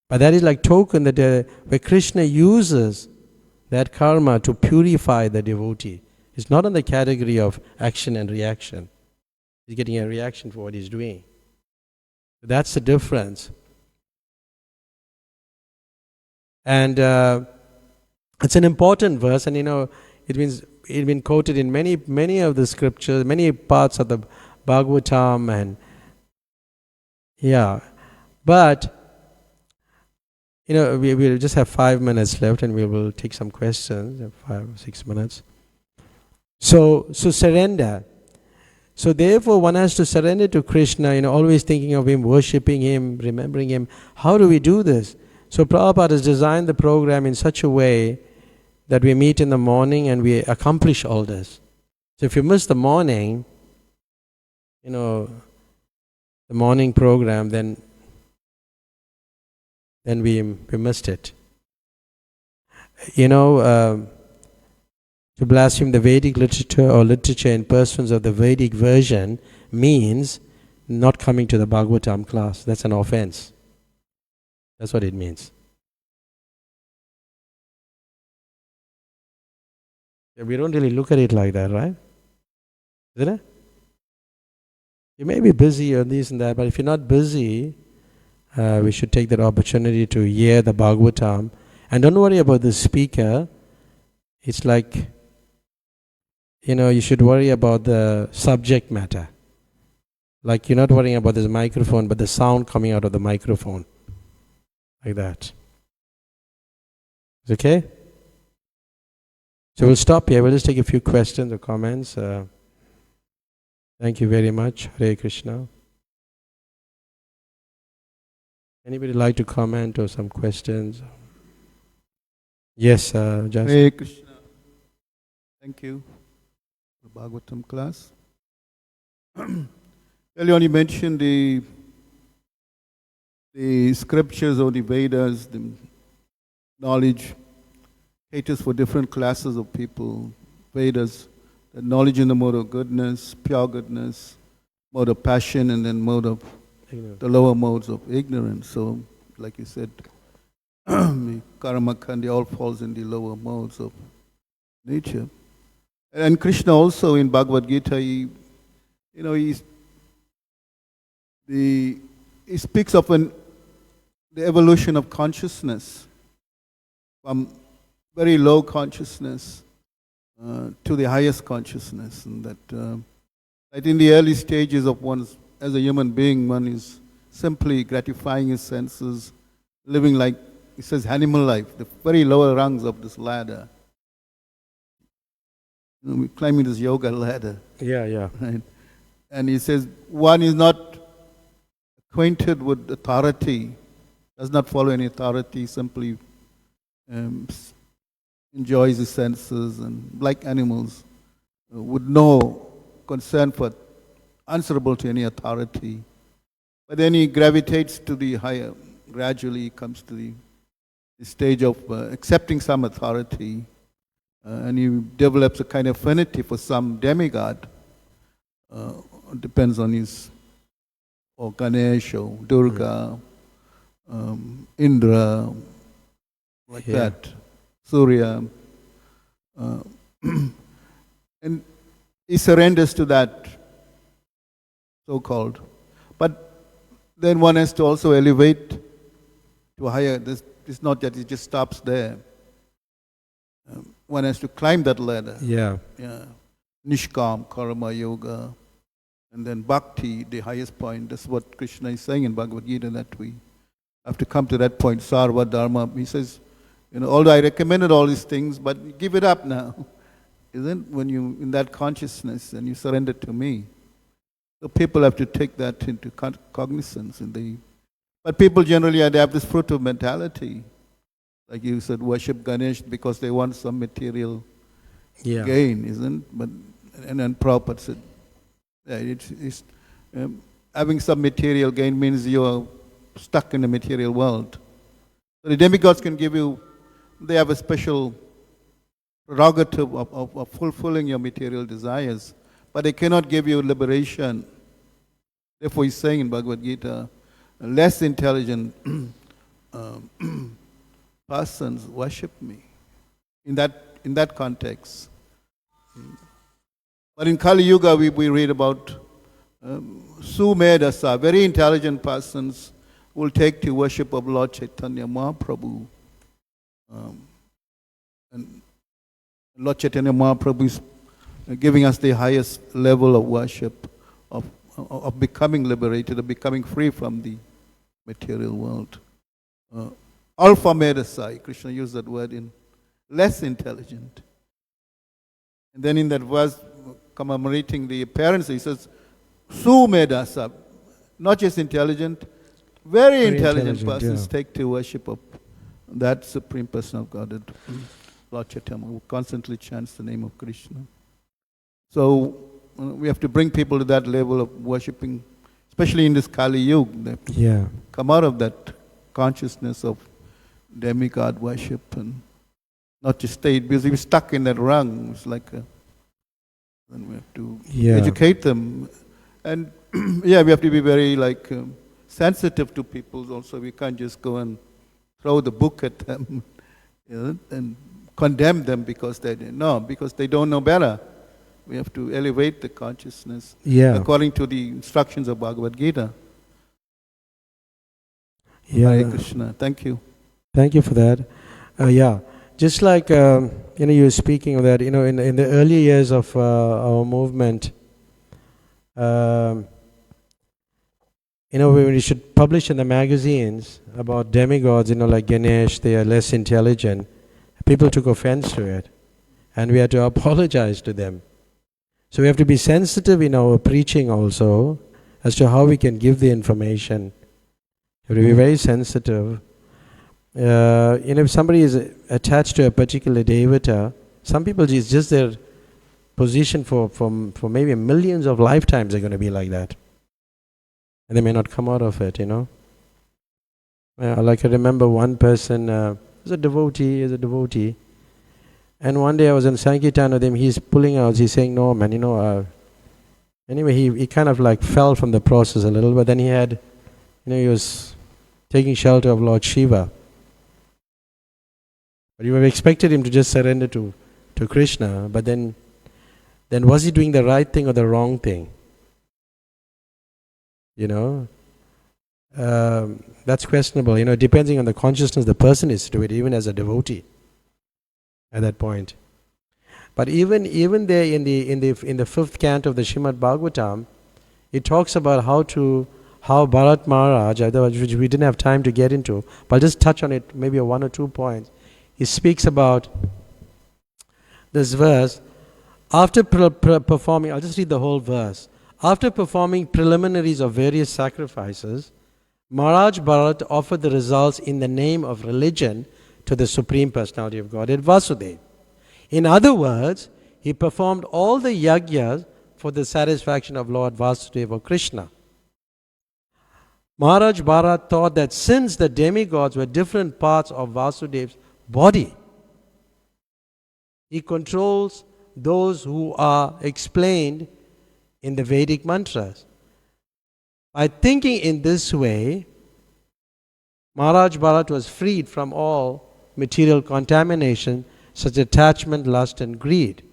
A: But that is like token that where Krishna uses that karma to purify the devotee. It's not in the category of action and reaction. He's getting a reaction for what he's doing. That's the difference. And it's an important verse, and it's been quoted in many of the scriptures, many parts of the Bhagavatam, and but we will just have 5 minutes left, and we will take some questions, 5 or 6 minutes. So surrender. So therefore one has to surrender to Krishna, always thinking of Him, worshipping Him, remembering Him. How do we do this? So Prabhupada has designed the program in such a way that we meet in the morning and we accomplish all this. So if you miss the morning, the morning program, then we missed it. To blaspheme the Vedic literature or literature in persons of the Vedic version means not coming to the Bhagavatam class. That's an offense. That's what it means. We don't really look at it like that, right? Isn't it? You may be busy or this and that, but if you're not busy, we should take that opportunity to hear the Bhagavatam. And don't worry about the speaker. It's like, you should worry about the subject matter. Like you're not worrying about this microphone, but the sound coming out of the microphone. Like that. Is it okay? So we'll stop here. We'll just take a few questions or comments. Thank you very much. Hare Krishna. Anybody like to comment or some questions? Yes, just.
B: Hare Krishna. Thank you for the Bhagavatam class. Earlier on you mentioned the scriptures or the Vedas, the knowledge caters for different classes of people. Vedas, the knowledge in the mode of goodness, pure goodness, mode of passion, and then mode of ignorance. The lower modes of ignorance. So, like you said, karma kandi all falls in the lower modes of nature. And Krishna also in Bhagavad Gita, he speaks of the evolution of consciousness from very low consciousness to the highest consciousness, and that in the early stages of one's, as a human being, one is simply gratifying his senses, living like, he says, animal life, the very lower rungs of this ladder. We're climbing this yoga ladder.
A: Yeah.
B: Right? And he says, one is not acquainted with authority, does not follow any authority, simply enjoys his senses, and like animals, with no concern for answerable to any authority. But then he gravitates to the higher, gradually comes to the stage of accepting some authority, and he develops a kind of affinity for some demigod. Depends on his, or Ganesh, or Durga, Indra, like that, Surya. And he surrenders to that, so-called. But then one has to also elevate to higher. It's not that it just stops there. One has to climb that ladder.
A: Yeah.
B: Nishkam, karma, yoga, and then bhakti, the highest point. That's what Krishna is saying in Bhagavad Gita, that we have to come to that point, sarva dharma. He says, although I recommended all these things, but give it up now. Isn't when you in that consciousness and you surrender to me. So people have to take that into cognizance. But people generally have this fruitive mentality. Like you said, worship Ganesh because they want some material gain, isn't? But and then Prabhupada said, having some material gain means you're stuck in the material world. So the demigods can give you, they have a special prerogative of fulfilling your material desires, but they cannot give you liberation. Therefore, he's saying in Bhagavad Gita, less intelligent persons worship me. In that context. But in Kali Yuga, we read about Sumedasa, very intelligent persons will take to worship of Lord Chaitanya Mahaprabhu. And Lord Chaitanya Mahaprabhu is giving us the highest level of worship, of becoming liberated, of becoming free from the material world. Alpha Medasai, Krishna used that word in less intelligent. And then in that verse commemorating the parents, he says, Sumedasa, not just intelligent, very intelligent persons take to worship of that Supreme Person of Godhead, Lord Chaitanya, who constantly chants the name of Krishna. So we have to bring people to that level of worshipping, especially in this Kali Yuga. They have to come out of that consciousness of demigod worship and not just stay busy, stuck in that rung. It's like, then we have to educate them. And we have to be very sensitive to people also. We can't just go and throw the book at them and condemn them because they don't know better. We have to elevate the consciousness according to the instructions of Bhagavad Gita. Hare Krishna. Thank you.
A: Thank you for that. Just like you were speaking of that, in the early years of our movement, when we should publish in the magazines about demigods, like Ganesh, they are less intelligent. People took offense to it, and we had to apologize to them. So we have to be sensitive in our preaching also as to how we can give the information. We have to be very sensitive. If somebody is attached to a particular devata, some people, it's just their position for maybe millions of lifetimes they're going to be like that. And they may not come out of it, I remember one person, is a devotee. And one day I was in Sankirtan with him, he's pulling out, he's saying, no man, anyway, he kind of fell from the process a little, but then he had, he was taking shelter of Lord Shiva. But you have expected him to just surrender to Krishna, but then was he doing the right thing or the wrong thing? That's questionable, depending on the consciousness the person is to it, even as a devotee at that point. But even there in the fifth canto of the Srimad Bhagavatam, it talks about how Bharat Maharaj, which we didn't have time to get into, but I'll just touch on it, maybe 1 or 2 points. He speaks about this verse, after performing, I'll just read the whole verse. After performing preliminaries of various sacrifices, Maharaj Bharat offered the results in the name of religion to the Supreme Personality of Godhead, Vasudeva. In other words, he performed all the yajnas for the satisfaction of Lord Vasudeva or Krishna. Maharaj Bharat thought that since the demigods were different parts of Vasudeva's body, he controls those who are explained in the Vedic mantras. By thinking in this way, Maharaj Bharat was freed from all material contamination, such attachment, lust and greed.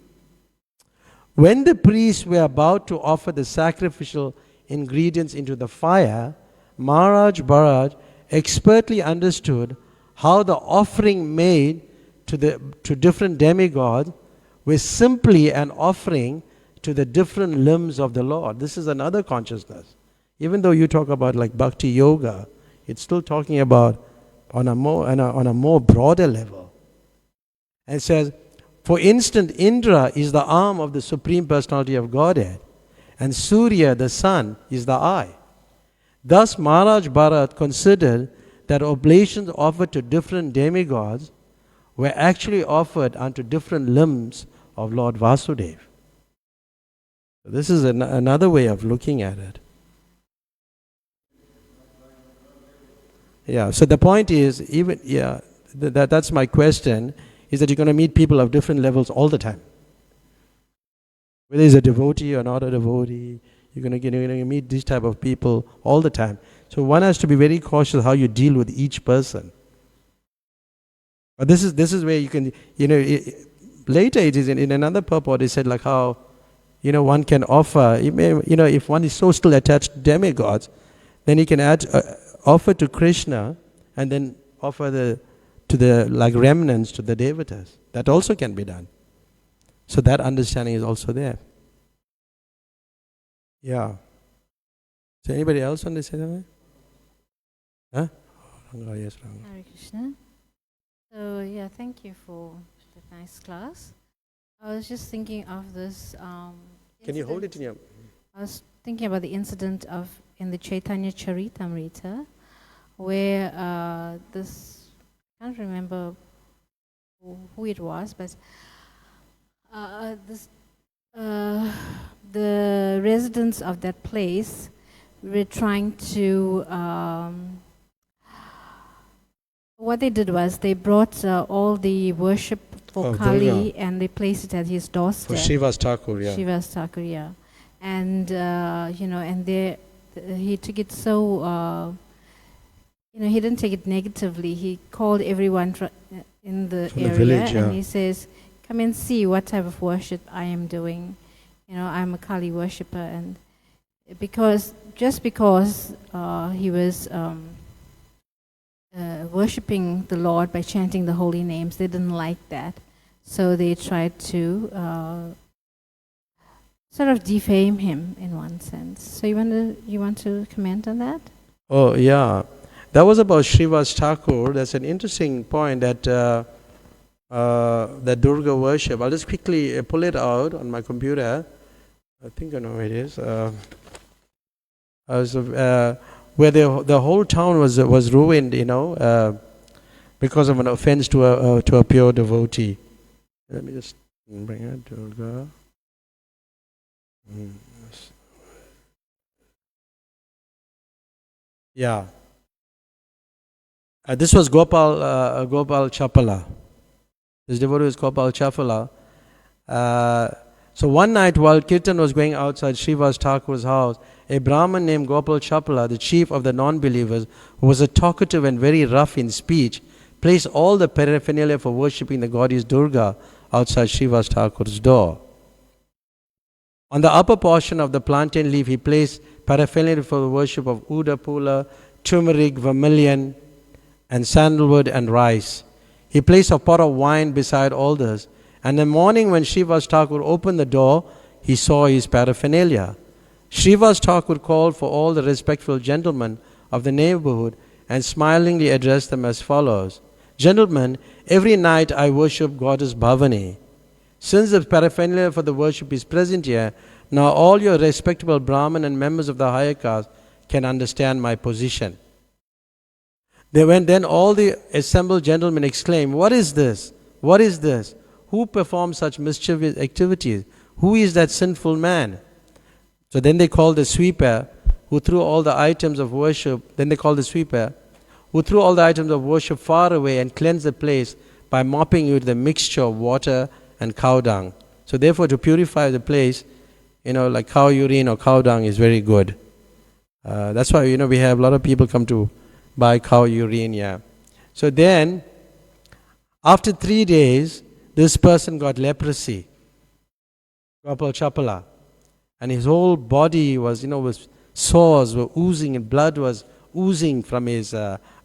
A: When the priests were about to offer the sacrificial ingredients into the fire, Maharaj Bharat expertly understood how the offering made to different demigods was simply an offering to the different limbs of the Lord. This is another consciousness. Even though you talk about bhakti yoga, it's still talking about on a more broader level. And it says, for instance, Indra is the arm of the Supreme Personality of Godhead, and Surya, the sun, is the eye. Thus, Maharaj Bharat considered that oblations offered to different demigods were actually offered unto different limbs of Lord Vasudeva. This is another way of looking at it. Yeah, so the point is, even, yeah, that's my question, is that you're going to meet people of different levels all the time. Whether he's a devotee or not a devotee, you're going to meet these type of people all the time. So one has to be very cautious how you deal with each person. But this is where you can, later it is in another purport, it said like how, one can offer, if one is so still attached to demigods, then he can offer to Krishna and then offer to the like remnants to the devatas. That also can be done. So that understanding is also there. Yeah. So anybody else want to say something? Huh? Oh, yes, Ranga.
C: Hare Krishna. So yeah, thank you for the nice class. I was just thinking of this.
A: Can you hold it in your?
C: I was thinking about the incident in the Chaitanya Charitamrita, where this, I can't remember who it was, but the residents of that place were trying to, what they did was they brought all the worship for Kali
A: Durga.
C: and they placed it at his doorstep.
A: For Shiva's Thakur, yeah.
C: Shiva's Thakur, yeah. And, and he took it so, he didn't take it negatively. He called everyone in the
A: From
C: area
A: the village, yeah.
C: and he says, come and see what type of worship I am doing. I'm a Kali worshipper. And just because he was worshipping the Lord by chanting the holy names, they didn't like that. So they tried to sort of defame him in one sense. So you want to comment on that?
A: Oh, yeah. That was about Shiva's Thakur. That's an interesting point that that Durga worship. I'll just quickly pull it out on my computer. I think I know where it is. Where the whole town was ruined, because of an offense to a pure devotee. Let me just bring it, Durga. Yeah. This was Gopal Chapala. This devotee was Gopal Chapala. So one night while Kirtan was going outside Shiva's Thakur's house, a Brahman named Gopal Chapala, the chief of the non-believers, who was a talkative and very rough in speech, placed all the paraphernalia for worshipping the goddess Durga outside Shiva's Thakur's door. On the upper portion of the plantain leaf, he placed paraphernalia for the worship of Uda Pula, turmeric, vermilion, and sandalwood and rice. He placed a pot of wine beside all this. And in the morning when Shiva's Thakur opened the door, he saw his paraphernalia. Shiva's Thakur called for all the respectful gentlemen of the neighborhood and smilingly addressed them as follows. Gentlemen, every night I worship Goddess Bhavani. Since the paraphernalia for the worship is present here, now all your respectable Brahmin and members of the higher caste can understand my position. Then all the assembled gentlemen exclaimed, What is this? What is this? Who performs such mischievous activities? Who is that sinful man? So then they called the sweeper who threw all the items of worship. Far away and cleansed the place by mopping it with a mixture of water and cow dung. So therefore, to purify the place, like cow urine or cow dung is very good. That's why, we have a lot of people come to buy cow urine, yeah. So then, after 3 days, this person got leprosy, Gopal Chapala, and his whole body was, was sores were oozing and blood was oozing from his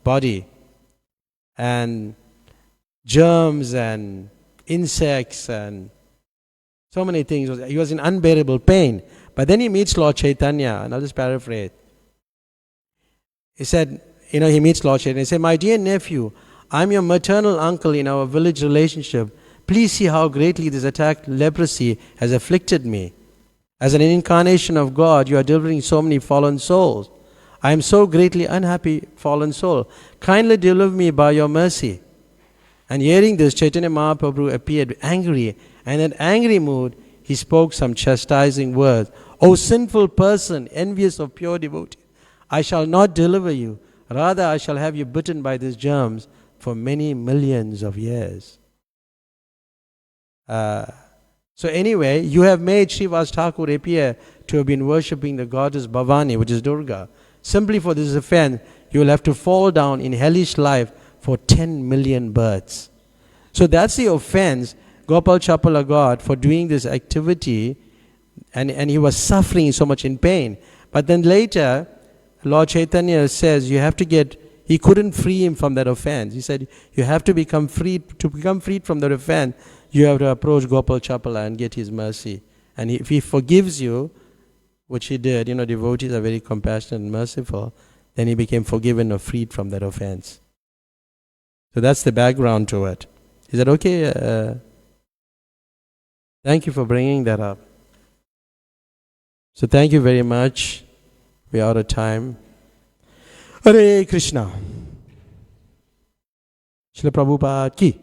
A: body, and germs and insects and so many things. He was in unbearable pain. But then he meets Lord Chaitanya, and I'll just paraphrase. He said, he meets Lord Chaitanya. He said, My dear nephew, I'm your maternal uncle in our village relationship. Please see how greatly this attack leprosy has afflicted me. As an incarnation of God, you are delivering so many fallen souls. I am so greatly unhappy fallen soul. Kindly deliver me by your mercy. And hearing this, Chaitanya Mahaprabhu appeared angry, and in angry mood, he spoke some chastising words. O sinful person, envious of pure devotee, I shall not deliver you. Rather, I shall have you bitten by these germs for many millions of years. So anyway, you have made Srivas Thakur appear to have been worshipping the goddess Bhavani, which is Durga. Simply for this offense, you will have to fall down in hellish life for 10 million births. So that's the offense Gopal Chapala got for doing this activity, and he was suffering so much in pain. But then later, Lord Chaitanya says you have to he couldn't free him from that offense. He said you have to become freed. To become freed from that offense, you have to approach Gopal Chapala and get his mercy. And if he forgives you, which he did, devotees are very compassionate and merciful, then he became forgiven or freed from that offense. So that's the background to it. Is that okay? Thank you for bringing that up. So thank you very much. We are out of time. Hare Krishna. Srila Prabhupada ki.